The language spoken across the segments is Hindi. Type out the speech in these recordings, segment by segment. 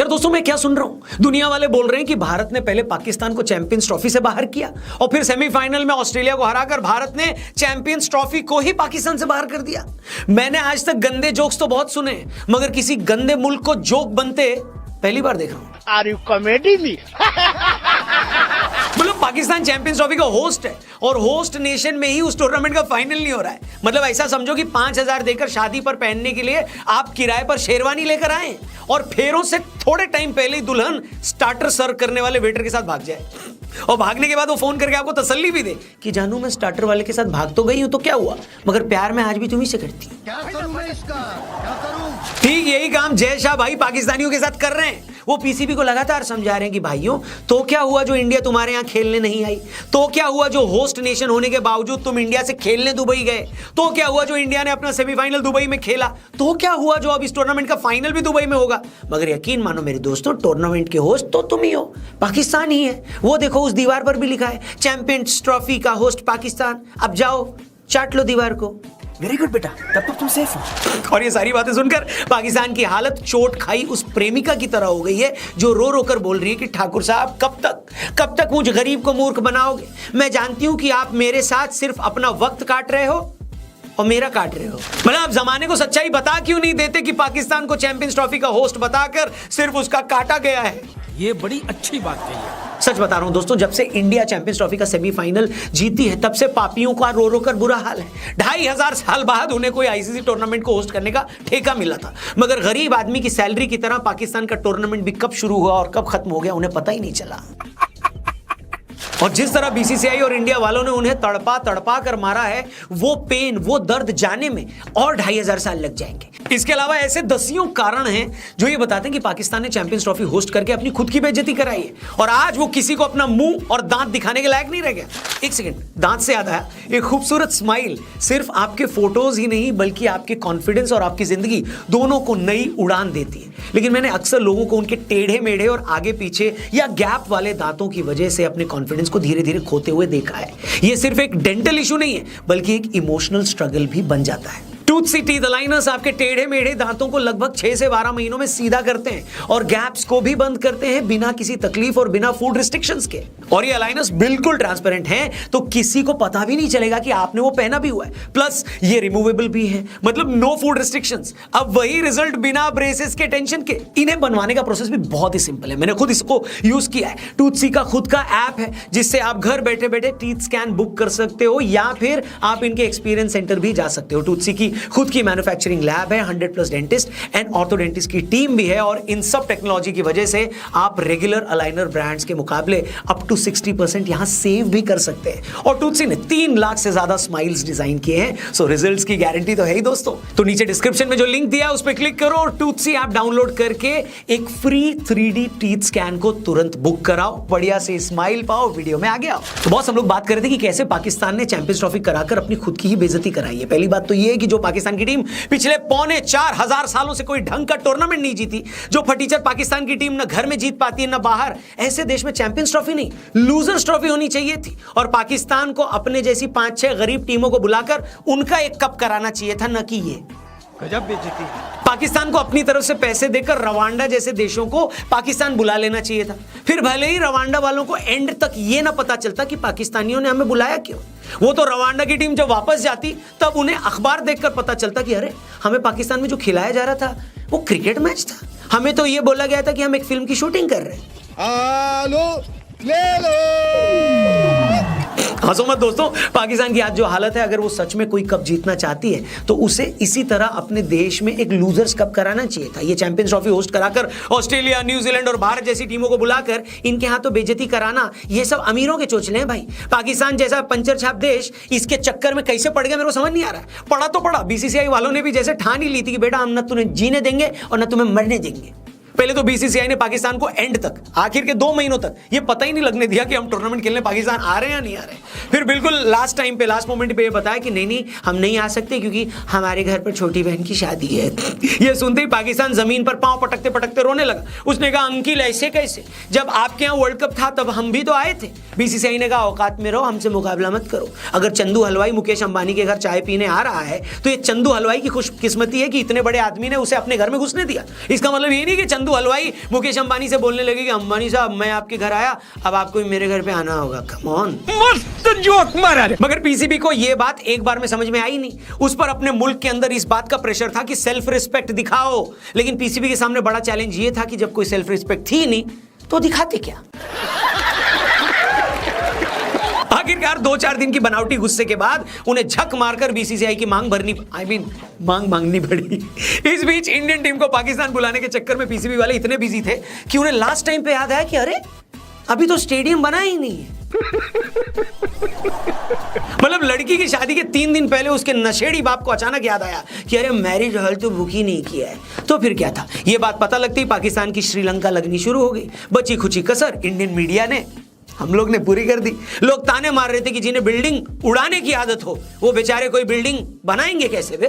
मगर दोस्तों मैं क्या सुन रहा हूं, दुनिया वाले बोल रहे हैं कि भारत ने पहले पाकिस्तान को चैंपियंस ट्रॉफी से बाहर किया और फिर सेमीफाइनल में ऑस्ट्रेलिया को हराकर भारत ने चैंपियंस ट्रॉफी को ही पाकिस्तान से बाहर कर दिया। मैंने आज तक गंदे जोक्स तो बहुत सुने, मगर किसी गंदे मुल्क को जोक बनते पहली बार देख रहा हूं। Are you comedy me? मतलब पाकिस्तान चैंपियंस ट्रॉफी का होस्ट है और होस्ट नेशन में ही उस टूर्नामेंट का फाइनल नहीं हो रहा है। मतलब ऐसा समझो कि 5,000 देकर शादी पर पहनने के लिए आप किराए पर शेरवानी लेकर आए और फेरों से थोड़े टाइम पहले ही दुल्हन स्टार्टर सर्व करने वाले वेटर के साथ भाग जाए और भागने के बाद वो फोन करके आपको तसल्ली भी दे कि जानू मैं स्टार्टर वाले के साथ भाग तो गई हूं तो क्या हुआ, मगर प्यार में आज भी तुम ही से करती। क्या करूं मैं इसका, क्या करूं? ठीक यही काम जय शाह भाई पाकिस्तानियों के साथ कर रहे हैं। वो पीसीबी को लगातार समझा रहे हैं कि भाइयों तो क्या हुआ जो इंडिया तुम्हारे यहां खेलने नहीं आई, तो क्या हुआ जो होस्ट नेशन होने के बावजूद तुम इंडिया से खेलने दुबई गए, तो क्या हुआ जो इंडिया ने अपना सेमीफाइनल दुबई में खेला, तो क्या हुआ जो अब इस टूर्नामेंट का फाइनल भी दुबई में होगा। मगर यकीन मानो मेरे दोस्तों, टूर्नामेंट के होस्ट तो तुम ही हो, पाकिस्तान ही है। वो देखो उस दीवार पर भी लिखा है चैंपियंस ट्रॉफी का होस्ट पाकिस्तान। अब जाओ चाट लो दीवार को। वेरी गुड बेटा, तब तक तुम सेफ हो। और ये सारी बातें सुनकर पाकिस्तान की हालत चोट खाई उस प्रेमिका की तरह हो गई है जो रो रो कर बोल रही है कि ठाकुर साहब कब तक मुझ गरीब को मूर्ख बनाओगे। मैं जानती हूं कि आप मेरे साथ सिर्फ अपना वक्त काट रहे हो और मेरा काट रहे हो। मतलब आप जमाने को सच्चाई बता क्यों नहीं देते कि पाकिस्तान को चैंपियंस ट्रॉफी का होस्ट बताकर सिर्फ उसका काटा गया है। ये बड़ी अच्छी बात कही है। सच बता रहा हूं दोस्तों, जब से इंडिया चैंपियंस ट्रॉफी का सेमीफाइनल जीती है तब से पापियों का रो रो कर बुरा हाल है। 2,500 साल बाद उन्हें कोई आईसीसी टूर्नामेंट को होस्ट करने का ठेका मिला था, मगर गरीब आदमी की सैलरी की तरह पाकिस्तान का टूर्नामेंट भी कब शुरू हुआ और कब खत्म हो गया उन्हें पता ही नहीं चला। और जिस तरह बीसीसीआई और इंडिया वालों ने उन्हें तड़पा तड़पा कर मारा है, वो पेन वो दर्द जाने में और 2,500 साल लग जाएंगे। इसके अलावा ऐसे दसियों कारण हैं जो ये बताते हैं कि पाकिस्तान ने चैंपियंस ट्रॉफी होस्ट करके अपनी खुद की बेइज्जती कराई है और आज वो किसी को अपना मुंह और दांत दिखाने के लायक नहीं रह गया। एक सेकंड, दांत से याद आया, एक खूबसूरत स्माइल सिर्फ आपके फोटोज ही नहीं बल्कि आपके कॉन्फिडेंस और आपकी जिंदगी दोनों को नई उड़ान देती है। लेकिन मैंने अक्सर लोगों को उनके टेढ़े मेढ़े और आगे पीछे या गैप वाले दांतों की वजह से अपने कॉन्फिडेंस को धीरे धीरे खोते हुए देखा है। यह सिर्फ एक डेंटल इशू नहीं है बल्कि एक इमोशनल स्ट्रगल भी बन जाता है। टूथसी टीथ अलाइनर्स आपके टेढ़े मेढ़े दांतों को लगभग 6 से 12 महीनों में सीधा करते हैं और गैप्स को भी बंद करते हैं बिना किसी तकलीफ और बिना फूड रिस्ट्रिक्शंस के। और ये अलाइनर्स बिल्कुल ट्रांसपेरेंट हैं तो किसी को पता भी नहीं चलेगा कि आपने वो पहना भी हुआ है। प्लस ये रिमूवेबल भी है, मतलब नो फूड रिस्ट्रिक्शंस। अब वही रिजल्ट बिना ब्रेसेस के टेंशन के। इन्हें बनवाने का प्रोसेस भी बहुत ही सिंपल है, मैंने खुद इसको यूज किया है। टूथसी का खुद का ऐप है जिससे आप घर बैठे बैठे टीथ स्कैन बुक कर सकते हो या फिर आप इनके एक्सपीरियंस सेंटर भी जा सकते हो। टूथसी की खुद की मैन्युफैक्चरिंग लैब है, 100+ डेंटिस्ट एंड ऑर्थोडेंटिस्ट की टीम भी है और इन सब टेक्नोलॉजी की वजह से आप रेगुलर अलाइनर ब्रांड्स के मुकाबले अप टू 60% यहां सेव भी कर सकते हैं। और टूथसी ने 3 लाख से ज्यादा स्माइल्स डिजाइन किए हैं, सो रिजल्ट्स की गारंटी तो है ही दोस्तों। तो नीचे डिस्क्रिप्शन में जो लिंक दिया है उस पर क्लिक करो और टूथसी ऐप डाउनलोड करके एक फ्री 3D टीथ स्कैन को तुरंत बुक कराओ, बढ़िया से स्माइल पाओ, वीडियो में आगे आओ। तो बॉस, हम लोग बात कर रहे थे कि कैसे पाकिस्तान ने चैंपियंस ट्रॉफी कराकर अपनी खुद की ही बेइज्जती कराई है। पहली बात तो ये है कि जो पाकिस्तान की टीम पिछले 4,2500 सालों से कोई ढंग का टूर्नामेंट नहीं जीती, जो फटीचर पाकिस्तान की टीम न घर में जीत पाती है न बाहर, ऐसे देश में चैंपियंस ट्रॉफी नहीं लूजर्स ट्रॉफी होनी चाहिए थी। और पाकिस्तान को अपने जैसी 5-6 गरीब टीमों को बुलाकर उनका एक कप कराना चाहिए था, न कि ये। गजब बेइज्जती है। पाकिस्तान को अपनी तरफ से पैसे देकर रवांडा जैसे देशों को पाकिस्तान बुला लेना चाहिए था। फिर भले ही रवांडा वालों को एंड तक ये ना पता चलता कि पाकिस्तानियों ने हमें बुलाया क्यों। वो तो रवांडा की टीम जब वापस जाती तब उन्हें अखबार देखकर पता चलता कि अरे हमें पाकिस्तान में जो खिलाया जा रहा था वो क्रिकेट मैच था। हमें तो ये बोला गया था कि हम एक फिल्म की शूटिंग कर रहे हैं। ले लो। हंसो मत दोस्तों, पाकिस्तान की आज जो हालत है, अगर वो सच में कोई कप जीतना चाहती है तो उसे इसी तरह अपने देश में एक लूजर्स कप कराना चाहिए था। ये चैंपियंस ट्रॉफी होस्ट कराकर ऑस्ट्रेलिया, न्यूजीलैंड और भारत जैसी टीमों को बुलाकर इनके हाथों बेइज्जती कराना, ये सब अमीरों के चोचले हैं भाई। पाकिस्तान जैसा पंचर छाप देश इसके चक्कर में कैसे पड़ गया मेरे को समझ नहीं आ रहा है। पड़ा तो पड़ा, बीसीसीआई वालों ने भी जैसे ठान ही ली थी कि बेटा हम न तुम्हें जीने देंगे और न तुम्हें मरने देंगे। पहले तो बीसीसीआई ने पाकिस्तान को एंड तक, आखिर के 2 महीनों तक ये पता ही नहीं लगने दिया कि हम टूर्नामेंट खेलने पाकिस्तान आ रहे हैं या नहीं आ रहे। फिर बिल्कुल लास्ट टाइम पे, लास्ट मोमेंट पे ये बताया कि नहीं हम नहीं आ सकते क्योंकि हमारे घर पर छोटी बहन की शादी है। ये सुनते ही पाकिस्तान जमीन पर पांव पटकते पटकते रोने लगा। उसने कहा अंकिल ऐसे कैसे, जब आपके यहाँ वर्ल्ड कप था तब हम भी तो आए थे। बीसीसीआई ने कहा औकात में रहो, हमसे मुकाबला मत करो। अगर चंदू हलवाई मुकेश अंबानी के घर चाय पीने आ रहा है तो ये चंदू हलवाई की खुशकिस्मती है कि इतने बड़े आदमी ने उसे अपने घर में घुसने दिया। इसका मतलब ये नहीं कि चंदू नंदू हलवाई मुकेश अंबानी से बोलने लगे कि अंबानी साहब मैं आपके घर आया, अब आपको भी मेरे घर पे आना होगा। कम ऑन, मस्त जोक मारा रे। मगर पीसीबी को यह बात एक बार में समझ में आई नहीं। उस पर अपने मुल्क के अंदर इस बात का प्रेशर था कि सेल्फ रिस्पेक्ट दिखाओ, लेकिन पीसीबी के सामने बड़ा चैलेंज यह था कि जब कोई सेल्फ रिस्पेक्ट थी नहीं तो दिखाते क्या। आखिरकार 2-4 दिन की बनावटी गुस्से के बाद उन्हें झक मारकर बीसीसीआई की मांग मांगनी पड़ी। इस बीच इंडियन टीम को पाकिस्तान बुलाने के चक्कर में पीसीबी वाले इतने बिजी थे कि उन्हें लास्ट टाइम पे याद आया कि अरे अभी तो स्टेडियम बना ही नहीं है। मतलब लड़की की शादी के 3 दिन पहले उसके नशेड़ी बाप को अचानक याद आया कि अरे मैरिज हॉल तो बुक ही नहीं किया है। तो फिर क्या था, यह बात पता लगती ही पाकिस्तान की श्रीलंका लगनी शुरू हो गई। बची खुची कसर इंडियन मीडिया ने, हम लोग ने पूरी कर दी। लोग ताने मार रहे थे कि जिन्हें बिल्डिंग उड़ाने की आदत हो वो बेचारे कोई बिल्डिंग बनाएंगे कैसे वे।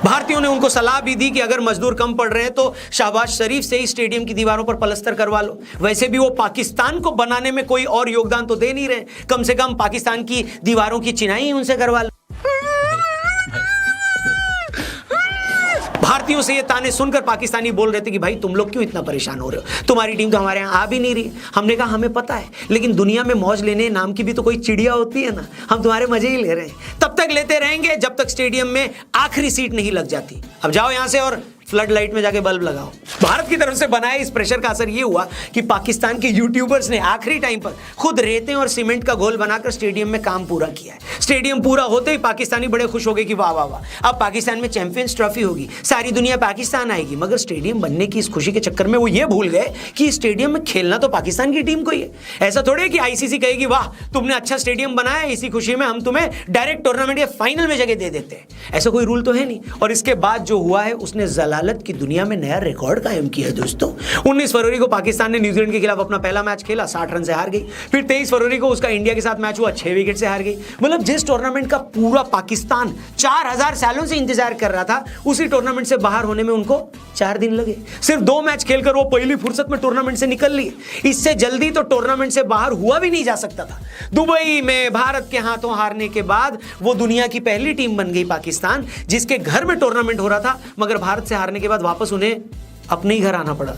भारतीयों ने उनको सलाह भी दी कि अगर मजदूर कम पड़ रहे हैं तो शहबाज शरीफ से ही स्टेडियम की दीवारों पर पलस्तर करवा लो। वैसे भी वो पाकिस्तान को बनाने में कोई और योगदान तो दे नहीं रहे, कम से कम पाकिस्तान की दीवारों की चिनाई उनसे करवा लो। भारतीयों से ये ताने सुनकर पाकिस्तानी बोल रहे थे कि भाई तुम लोग क्यों इतना परेशान हो रहे हो, तुम्हारी टीम तो हमारे यहाँ आ भी नहीं रही। हमने कहा हमें पता है, लेकिन दुनिया में मौज लेने नाम की भी तो कोई चिड़िया होती है ना, हम तुम्हारे मजे ही ले रहे हैं। तब तक लेते रहेंगे जब तक स्टेडियम में आखिरी सीट नहीं लग जाती। अब जाओ यहां से और फ्लड लाइट में जाके बल्ब लगाओ। भारत की तरफ से बनाए इस प्रेशर का असर यह हुआ कि पाकिस्तान के यूट्यूबर्स ने आखिरी टाइम पर खुद रेते और सीमेंट का घोल बनाकर स्टेडियम में काम पूरा किया है। स्टेडियम पूरा होते ही पाकिस्तानी बड़े खुश हो गए कि वाह वाह वाह, अब पाकिस्तान में चैंपियंस ट्रॉफी होगी, सारी दुनिया पाकिस्तान आएगी। मगर स्टेडियम बनने की इस खुशी के चक्कर में वो ये भूल गए कि स्टेडियम में खेलना तो पाकिस्तान की टीम को ही है। ऐसा थोड़े है कि आईसीसी कहेगी वाह तुमने अच्छा स्टेडियम बनाया, इसी खुशी में हम तुम्हें डायरेक्ट टूर्नामेंट के फाइनल में जगह दे देते हैं। ऐसा कोई रूल तो है नहीं। और इसके बाद जो हुआ है उसने जलालत की दुनिया में नया रिकॉर्ड कायम किया है दोस्तों। 19 फरवरी को पाकिस्तान ने न्यूजीलैंड के खिलाफ अपना पहला मैच खेला, 60 रन से हार गई। फिर 23 फरवरी को उसका इंडिया के साथ मैच हुआ, 6 विकेट से हार गई। मतलब जिस टूर्नामेंट का पूरा पाकिस्तान 4000 सालों से इंतजार कर रहा था, उसी टूर्नामेंट से बाहर होने में उनको 4 दिन लगे। सिर्फ 2 मैच खेलकर वो पहली फुर्सत में टूर्नामेंट से निकल लिए। इससे जल्दी तो टूर्नामेंट से बाहर हुआ भी नहीं जा सकता था। दुबई में भारत के हाथों हारने के बाद वो दुनिया की पहली टीम बन गई पाकिस्तान, जिसके घर में टूर्नामेंट हो रहा था। मगर भारत से हारने के बाद वापस उन्हें अपने ही घर आना पड़ा।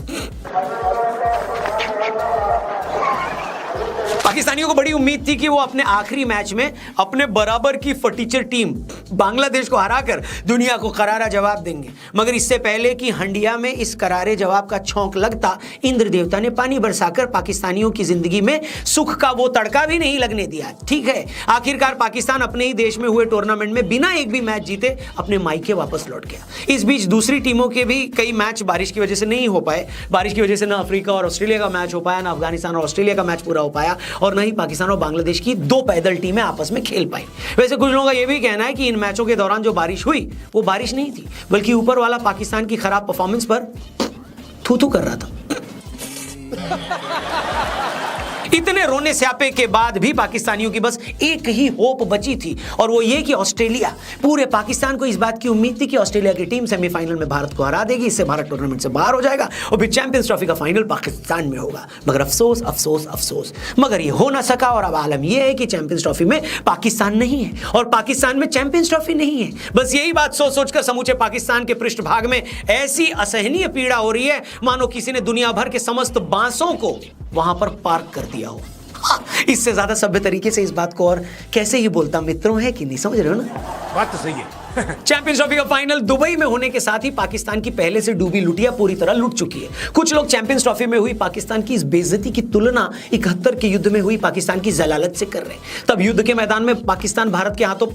पाकिस्तानियों को बड़ी उम्मीद थी कि वो अपने आखिरी मैच में अपने बराबर की फटीचर टीम बांग्लादेश को हराकर दुनिया को करारा जवाब देंगे। मगर इससे पहले कि हंडिया में इस करारे जवाब का छौंक लगता, इंद्र देवता ने पानी बरसाकर पाकिस्तानियों की जिंदगी में सुख का वो तड़का भी नहीं लगने दिया। ठीक है, आखिरकार पाकिस्तान अपने ही देश में हुए टूर्नामेंट में बिना एक भी मैच जीते अपने मायके वापस लौट गया। इस बीच दूसरी टीमों के भी कई मैच बारिश की वजह से नहीं हो पाए। बारिश की वजह से ना अफ्रीका और ऑस्ट्रेलिया का मैच हो पाया, ना अफगानिस्तान और ऑस्ट्रेलिया का मैच पूरा हो पाया, और न ही पाकिस्तान और बांग्लादेश की 2 पैदल टीमें आपस में खेल पाई। वैसे कुछ लोगों का यह भी कहना है कि इन मैचों के दौरान जो बारिश हुई वो बारिश नहीं थी, बल्कि ऊपर वाला पाकिस्तान की खराब परफॉर्मेंस पर थू-थू कर रहा था। इतने रोने स्यापे के बाद भी पाकिस्तानियों की बस एक ही होप बची थी, और वो ये कि ऑस्ट्रेलिया, पूरे पाकिस्तान को इस बात की उम्मीद थी कि ऑस्ट्रेलिया की टीम सेमीफाइनल में भारत को हरा देगी, इससे भारत टूर्नामेंट से बाहर हो जाएगा और फिर चैंपियंस ट्रॉफी का फाइनल पाकिस्तान में होगा। मगर अफसोस अफसोस अफसोस, मगर ये हो ना सका। और अब आलम यह है कि चैंपियंस ट्रॉफी में पाकिस्तान नहीं है और पाकिस्तान में चैंपियंस ट्रॉफी नहीं है। बस यही बात सोच सोचकर समूचे पाकिस्तान के पृष्ठभाग में ऐसी असहनीय पीड़ा हो रही है मानो किसी ने दुनिया भर के समस्त बांसों को वहां पर पार्क कर दिया हो। इससे ज्यादा सभ्य तरीके से इस बात को और कैसे ही बोलता मित्रों है कि नहीं, समझ रहे हो ना? बात तो सही है। चैंपियंस ट्रॉफी का फाइनल दुबई में होने के साथ ही पाकिस्तान की पहले से डूबी लुटिया पूरी तरह लुट चुकी है। कुछ लोग चैंपियंस ट्रॉफी में हुई पाकिस्तान की इस बेइज्जती की तुलना 71 के युद्ध में हुई पाकिस्तान की जलालत से कर रहे हैं। तब युद्ध के मैदान में पाकिस्तान भारत के हाथों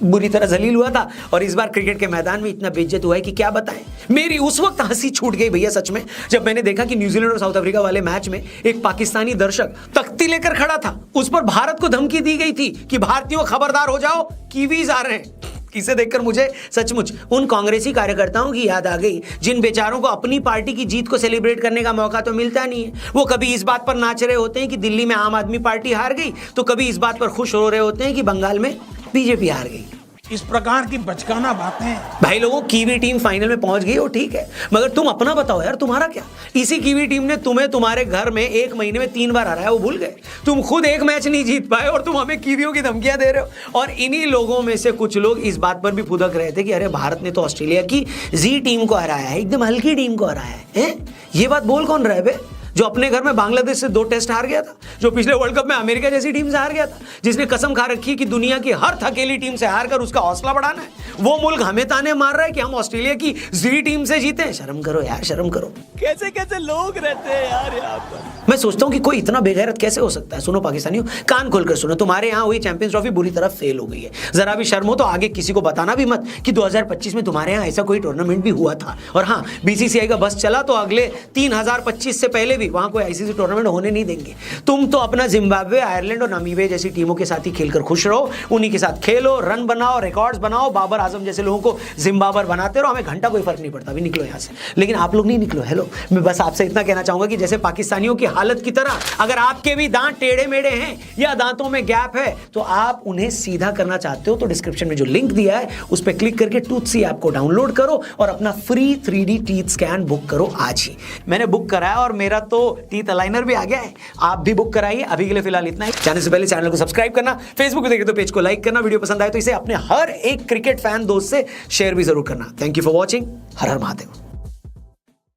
बुरी तरह जलील हुआ था, और इस बार क्रिकेट के मैदान में इतना बेइज्जत हुआ है कि क्या बताएं। मेरी उस वक्त हंसी छूट गई भैया सच में, जब मैंने देखा कि न्यूजीलैंड और साउथ अफ्रीका वाले मैच में एक पाकिस्तानी दर्शक तख्ती लेकर खड़ा था। उस पर भारत को धमकी दी गई थी कि भारतीयों खबरदार हो जाओ, कीवीज आ रहे हैं। इसे देखकर मुझे सचमुच उन कांग्रेसी कार्यकर्ताओं की याद आ गई जिन बेचारों को अपनी पार्टी की जीत को सेलिब्रेट करने का मौका तो मिलता नहीं है। वो कभी इस बात पर नाच रहे होते हैं कि दिल्ली में आम आदमी पार्टी हार गई, तो कभी इस बात पर खुश हो रहे होते हैं कि बंगाल में बीजेपी हार गई। इस प्रकार की बचकाना बातें। भाई लोगों, कीवी टीम फाइनल में पहुंच गई हो, ठीक है, मगर तुम अपना बताओ यार, तुम्हारा क्या? इसी कीवी टीम ने तुम्हें तुम्हारे घर में एक महीने में 3 बार हराया, वो भूल गए? तुम खुद एक मैच नहीं जीत पाए और तुम हमें कीवियों की धमकियां दे रहे हो। और इन्हीं लोगों में से कुछ लोग इस बात पर भी फुदक रहे थे कि अरे भारत ने तो ऑस्ट्रेलिया की जी टीम को हराया है, एकदम हल्की टीम को हराया है। ये बात बोल कौन रहा है बे? जो अपने घर में बांग्लादेश से 2 टेस्ट हार गया था, जो पिछले वर्ल्ड कप में अमेरिका जैसी टीम से हार गया था, जिसने कसम खा रखी कि दुनिया की हर थकेली टीम से हार कर उसका हौसला बढ़ाना है, वो मुल्क हमें ताने मार रहा है कि हम ऑस्ट्रेलिया की जी टीम से जीते हैं। शर्म करो यार, शर्म करो। कैसे कैसे लोग रहते हैं यार यहाँ पर। मैं सोचता हूँ कि कोई इतना बेगैरत कैसे हो सकता है। सुनो पाकिस्तानियों, कान खोलकर सुनो, तुम्हारे यहाँ हुई चैंपियंस ट्रॉफी बुरी तरह फेल हो गई है। जरा भी शर्म हो तो आगे किसी को बताना भी मत कि 2025 में तुम्हारे यहाँ ऐसा कोई टूर्नामेंट भी हुआ था। और हाँ, बीसीसीआई का बस चला तो अगले 3025 से पहले भी वहां कोई आईसीसी टूर्नामेंट होने नहीं देंगे। तुम तो अपना जिम्बाब्वे, आयरलैंड और नामीबिया जैसी टीमों के साथ ही खेलकर खुश रहो, उन्हीं के साथ खेलो, रन बनाओ, रिकॉर्ड्स बनाओ, बाबर आजम जैसे लोगों को जिम्बाबर बनाते रहो, हमें घंटा कोई फर्क नहीं पड़ता, अभी निकलो यहाँ से। लेकिन आप लोग नहीं निकलो। हेलो, मैं बस आपसे इतना कहना चाहूंगा कि जैसे पाकिस्तानियों की हालत की तरह अगर आपके भी दांत टेढ़े मेढ़े हैं या दांतों में गैप है तो आप उन्हें सीधा करना चाहते हो तो डिस्क्रिप्शन में जो लिंक दिया है उस पर क्लिक करके टूथसी ऐप को डाउनलोड करो और अपना free 3D teeth scan book करो आज ही। मैंने बुक कराया और मेरा तो टीथ अलाइनर भी आ गया है, आप भी बुक कराइए। अभी के लिए फिलहाल इतना ही। जाने से पहले चैनल को सब्सक्राइब करना, फेसबुक पे देखे तो पेज को लाइक करना, वीडियो पसंद आए तो इसे अपने हर एक क्रिकेट फैन दोस्त से शेयर भी जरूर करना। Thank you for watching. Her her Mahadev.